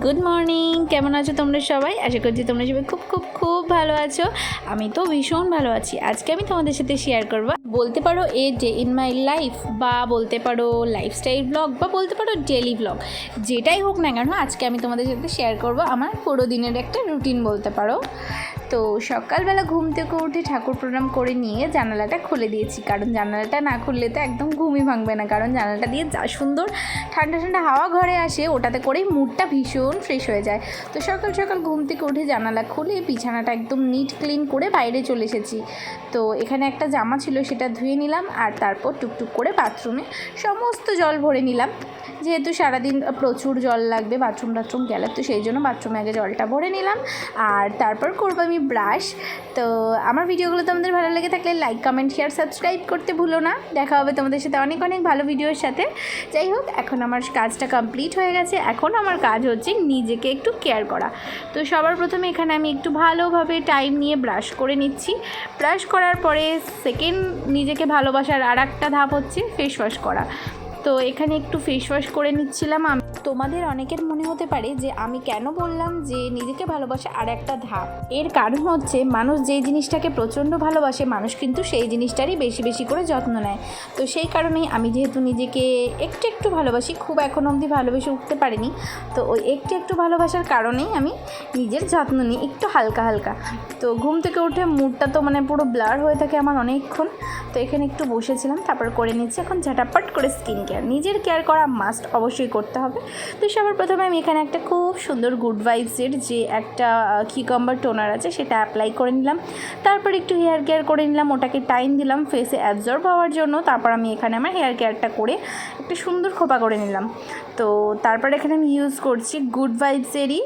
Good morning, কেমন আছো তোমরা সবাই? আশা করছি তোমরা সবাই খুব খুব খুব ভালো আছো। আমি তো ভীষণ ভালো আছি। আজকে আমি তোমাদের সাথে শেয়ার করবো, বলতে পারো a day in my life, বা বলতে পারো লাইফস্টাইল ব্লগ, বা বলতে পারো ডেলি ব্লগ, যেটাই হোক না কেন আজকে আমি তোমাদের সাথে শেয়ার করবো আমার পুরো দিনের একটা রুটিন বলতে পারো। তো সকালবেলা ঘুম থেকে উঠে ঠাকুর প্রণাম করে নিয়ে জানালাটা খুলে দিয়েছি, কারণ জানালাটা না খুললে তো একদম ঘুমই ভাঙবে না, কারণ জানালাটা দিয়ে যা সুন্দর ঠান্ডা ঠান্ডা হাওয়া ঘরে আসে, ওটাতে করেই মুডটা ভীষণ ফ্রেশ হয়ে যায়। তো সকাল সকাল ঘুম থেকে উঠে জানালা খুলে বিছানাটা একদম নিট ক্লিন করে বাইরে চলে এসেছি। তো এখানে একটা জামা ছিল, সেটা ধুয়ে নিলাম, আর তারপর টুকটুক করে বাথরুমে সমস্ত জল ভরে নিলাম, যেহেতু সারাদিন প্রচুর জল লাগবে বাথরুম গেলে, তো সেই জন্য বাথরুমে আগে জলটা ভরে নিলাম। আর তারপর করবো আমি ব্রাশ। তো আমার ভিডিওগুলো তোমাদের ভালো লেগে থাকলে লাইক, কমেন্ট, শেয়ার, সাবস্ক্রাইব করতে ভুলো না। দেখা হবে তোমাদের সাথে অনেক অনেক ভালো ভিডিওর সাথে। যাই হোক, এখন আমার কাজটা কমপ্লিট হয়ে গেছে। এখন আমার কাজ হচ্ছে নিজেকে একটু কেয়ার করা। তো সবার প্রথমে এখানে আমি একটু ভালোভাবে টাইম নিয়ে ব্রাশ করে নিচ্ছি। ব্রাশ করার পরে সেকেন্ড নিজেকে ভালোবাসার আর একটা ধাপ হচ্ছে ফেস ওয়াশ করা। তো এখানে একটু ফেস ওয়াশ করে নিচ্ছিলাম। তোমাদের অনেকের মনে হতে পারে যে আমি কেন বললাম যে নিজেকে ভালোবাসা আর একটা ধাপ। এর কারণ হচ্ছে মানুষ যেই জিনিসটাকে প্রচণ্ড ভালোবাসে, মানুষ কিন্তু সেই জিনিসটারই বেশি বেশি করে যত্ন নেয়। তো সেই কারণেই আমি যেহেতু নিজেকে একটু একটু ভালোবাসি, খুব এখন অবধি ভালোবেসে উঠতে পারিনি, তো ওই একটু একটু ভালোবাসার কারণেই আমি নিজের যত্ন নিই একটু হালকা হালকা। তো ঘুম থেকে উঠে মুডটা তো পুরো ব্লার হয়ে থাকে আমার অনেকক্ষণ। তো এখানে একটু বসেছিলাম, তারপর করে নিচ্ছি এখন ঝটাপট করে স্কিন কেয়ার। নিজের কেয়ার করা মাস্ট, অবশ্যই করতে হবে। তো সবার প্রথমে আমি এখানে একটা খুব সুন্দর গুড ভাইবসের যে একটা কিউকাম্বার টোনার আছে, সেটা অ্যাপ্লাই করে নিলাম। তারপর একটু হেয়ার কেয়ার করে নিলাম, ওটাকে টাইম দিলাম ফেসে অ্যাবজর্ব হওয়ার জন্য। তারপর আমি এখানে আমার হেয়ার কেয়ারটা করে একটা সুন্দর খোপা করে নিলাম। তো তারপর এখানে আমি ইউজ করছি গুড ভাইবসেরই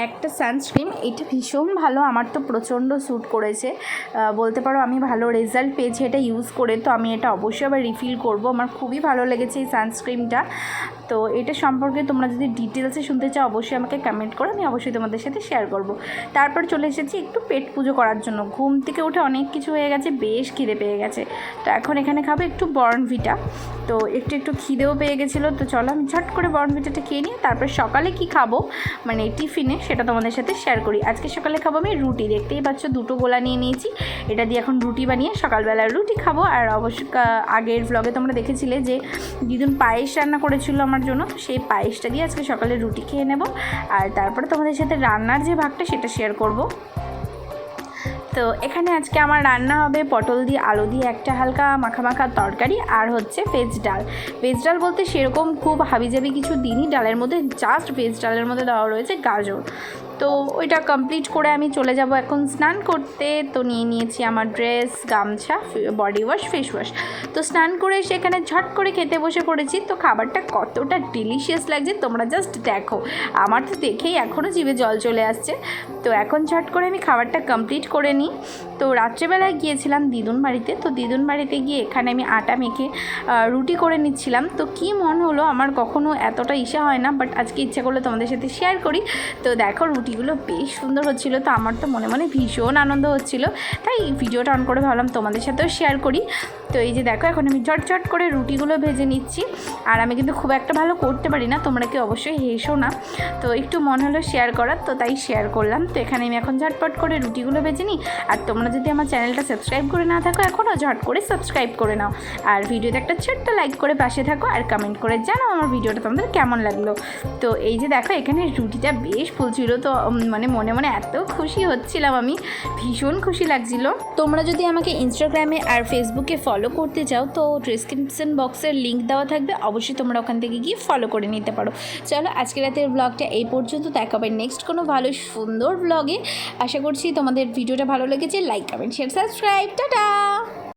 একটা সানস্ক্রিন। এটা ভীষণ ভালো, আমার তো প্রচণ্ড স্যুট করেছে, বলতে পারো আমি ভালো রেজাল্ট পেয়েছি এটা ইউজ করে। তো আমি এটা অবশ্যই আবার রিফিল করব, আমার খুবই ভালো লেগেছে এই সানস্ক্রিনটা। তো এটা সম্পর্কে তোমরা যদি ডিটেলসে শুনতে চাও অবশ্যই আমাকে কমেন্ট করো, আমি অবশ্যই তোমাদের সাথে শেয়ার করব। তারপর চলে এসেছি একটু পেট পুজো করার জন্য। ঘুম থেকে উঠে অনেক কিছু হয়ে গেছে, বেশ খিদে পেয়ে গেছে। তো এখন এখানে খাবো একটু বর্নভিটা। তো একটু একটু খিদেও পেয়ে গেছিলো, তো চলো আমি ঝট করে বর্নভিটাটা খেয়ে নিই। তারপর সকালে কি খাবো টিফিনে, সেটা তোমাদের সাথে শেয়ার করি। আজকে সকালে খাবো আমি রুটি, দেখতেই পাচ্ছ দুটো গোলা নিয়ে নিয়েছি। এটা দিয়ে এখন রুটি বানিয়ে সকালবেলা রুটি খাবো। আর অবশ্যই আগের ব্লগে তোমরা দেখেছিলে যে দিদুন পায়েস রান্না করেছিল আমার জন্য, তো সেই পায়েসটা দিয়ে আজকে সকালে রুটি খেয়ে নেব। আর তারপরে তোমাদের সাথে রান্নার যে ভাগটা সেটা শেয়ার করব। তো এখানে আজকে আমার রান্না হবে পটল দিয়ে আলু দিয়ে একটা হালকা মাখা মাখা তরকারি, আর হচ্ছে ভেজ ডাল। ভেজ ডাল বলতে সেরকম খুব হাবিজাবি কিছু দিনই, ডালের মধ্যে জাস্ট ভেজ ডালের মধ্যে দেওয়া রয়েছে গাজর। তো ওইটা কমপ্লিট করে আমি চলে যাব এখন স্নান করতে। তো নিয়ে নিয়েছি আমার ড্রেস, গামছা, বডি ওয়াশ, ফেস ওয়াশ। তো স্নান করে সেখানে ঝট করে খেতে বসে পড়েছি। তো খাবারটা কতটা ডিলিশিয়াস লাগছে তোমরা জাস্ট দেখো, আমার তো দেখেই এখনও জিভে জল চলে আসছে। তো এখন ঝট করে আমি খাবারটা কমপ্লিট করে নিই। তো রাত্রেবেলায় গিয়েছিলাম দিদুন বাড়িতে। তো দিদুন বাড়িতে গিয়ে এখানে আমি আটা মেখে রুটি করে নিচ্ছিলাম। তো কি মন হলো, আমার কখনো এতটা ইচ্ছা হয় না, বাট আজকে ইচ্ছা করলে তোমাদের সাথে শেয়ার করি। তো দেখো রুটিগুলো বেশ সুন্দর হচ্ছিলো, তো আমার তো মনে মনে ভীষণ আনন্দ হচ্ছিলো, তাই ভিডিওটা অন করে ভাবলাম তোমাদের সাথেও শেয়ার করি। তো এই যে দেখো এখন আমি ঝটঝট করে রুটিগুলো ভেজে নিচ্ছি। আর আমি কিন্তু খুব একটা ভালো করতে পারি না, তোমরা কি অবশ্যই হেসো না, তো একটু মন হলো শেয়ার করার, তো তাই শেয়ার করলাম। তো এখানে আমি এখন ঝটপট করে রুটিগুলো ভেজে নিই। আর তোমরা যদি আমার চ্যানেলটা সাবস্ক্রাইব করে না থাকো এখনও, ঝট করে সাবস্ক্রাইব করে নাও। আর ভিডিওতে একটা ছোট্ট লাইক করে পাশে থাকো, আর কমেন্ট করে জানাও আমার ভিডিওটা তোমাদের কেমন লাগলো। তো এই যে দেখো এখানে রুটিটা বেশ ফুলছিল, তো মনে মনে এত খুশি হচ্ছিলাম, আমি ভীষণ খুশি লাগছিল। তোমরা যদি আমাকে ইনস্টাগ্রামে আর ফেসবুকে ফলো করতে চাও, তো ডেসক্রিপশন বক্সের লিঙ্ক দেওয়া থাকবে, অবশ্যই তোমরা ওখান থেকে গিয়ে ফলো করে নিতে পারো। চলো আজকের রাতের ব্লগটা এই পর্যন্ত, দেখা হবে নেক্সট কোনো ভালো সুন্দর ব্লগে। আশা করছি তোমাদের ভিডিওটা ভালো লেগেছে। Like, comment, share, subscribe, tata.